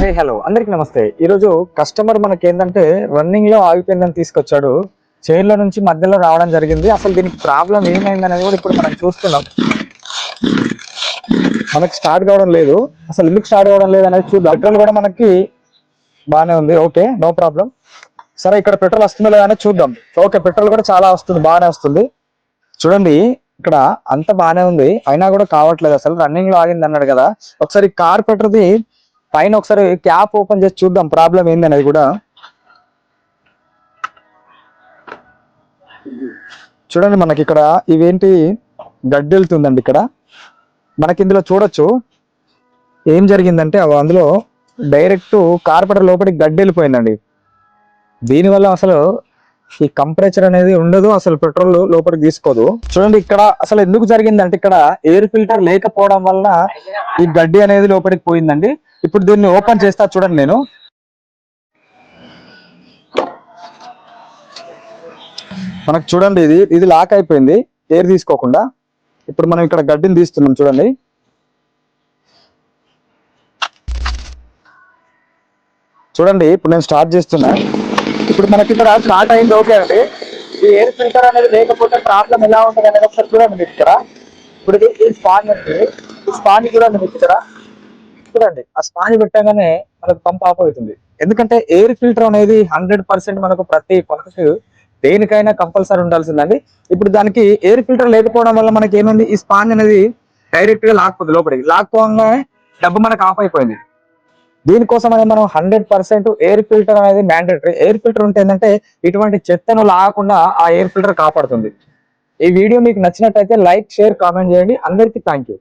Hello అందరికి నమస్తే. ఈరోజు కస్టమర్ మనకి ఏంటంటే రన్నింగ్ లో ఆగిపోయిందని తీసుకొచ్చాడు. చైన్ లో నుంచి మధ్యలో రావడం జరిగింది. అసలు దీనికి ప్రాబ్లం ఏమైంది అనేది కూడా ఇప్పుడు మనం చూస్తున్నాం. మనకి స్టార్ట్ కావడం లేదు. అసలు ఎందుకు స్టార్ట్ కావడం లేదు అనేది చూద్దాం. పెట్రోల్ కూడా మనకి బాగానే ఉంది. Okay, no problem. సరే, ఇక్కడ పెట్రోల్ వస్తుందో లేదా అనేది చూద్దాం. ఓకే, పెట్రోల్ కూడా చాలా వస్తుంది, బాగానే వస్తుంది. చూడండి, ఇక్కడ అంత బాగానే ఉంది, అయినా కూడా కావట్లేదు. అసలు రన్నింగ్ లో ఆగింది అన్నాడు కదా. ఒకసారి కార్ పెట్రోల్ది పైన ఒకసారి క్యాప్ ఓపెన్ చేసి చూద్దాం ప్రాబ్లం ఏంది అనేది కూడా. చూడండి, మనకి ఇక్కడ ఇవేంటి గడ్డి వెళ్తుందండి. ఇక్కడ మనకి ఇందులో చూడొచ్చు ఏం జరిగిందంటే అందులో డైరెక్ట్ కార్పెటర్ లోపలికి గడ్డి వెళ్ళిపోయిందండి. దీనివల్ల అసలు ఈ కంపరేచర్ అనేది ఉండదు, అసలు పెట్రోల్ లోపలికి తీసుకోదు. చూడండి, ఇక్కడ అసలు ఎందుకు జరిగిందంటే ఇక్కడ ఎయిర్ ఫిల్టర్ లేకపోవడం వల్ల ఈ గడ్డి అనేది లోపలికి పోయిందండి. ఇప్పుడు దీన్ని ఓపెన్ చేస్తా చూడండి. నేను మనకు చూడండి, ఇది లాక్ అయిపోయింది ఎయిర్ తీసుకోకుండా. ఇప్పుడు మనం ఇక్కడ గడ్డిని తీస్తున్నాం చూడండి. చూడండి, ఇప్పుడు నేను స్టార్ట్ చేస్తున్నా. ఇప్పుడు మనకి ఇక్కడ స్టార్ట్ అయింది. ఓకే అండి, ఈ ఎయిర్ ఫిల్టర్ అనేది లేకపోతే ప్రాబ్లం ఎలా ఉంటుంది అనేది ఒకసారి చూడండి. మీరు ఇక్కడ ఇప్పుడు ఈ స్పాంజ్ ఉంది, ఈ స్పాంజ్ చూడండి. మీకు ఇక్కడ చూడండి, ఆ స్పాంజ్ పెట్టగానే మనకు పంప్ ఆఫ్ అవుతుంది. ఎందుకంటే ఎయిర్ ఫిల్టర్ అనేది 100% మనకు ప్రతి పంప్ దేనికైనా కంపల్సరీ ఉండాల్సిందండి. ఇప్పుడు దానికి ఎయిర్ ఫిల్టర్ లేకపోవడం వల్ల మనకి ఏముంది, ఈ స్పాంజ్ అనేది డైరెక్ట్ గా లాక్పోతుంది లోపలికి. లాక్పోగానే డబ్బు మనకు ఆఫ్ అయిపోయింది. దీనికోసం అనేది మనం 100% ఎయిర్ ఫిల్టర్ అనేది మ్యాండేటరీ. ఎయిర్ ఫిల్టర్ ఉంటే ఏంటంటే ఇటువంటి చెత్తను లాగకుండా ఆ ఎయిర్ ఫిల్టర్ కాపాడుతుంది. ఈ వీడియో మీకు నచ్చినట్టయితే లైక్, షేర్, కామెంట్ చేయండి. అందరికీ థ్యాంక్ యూ.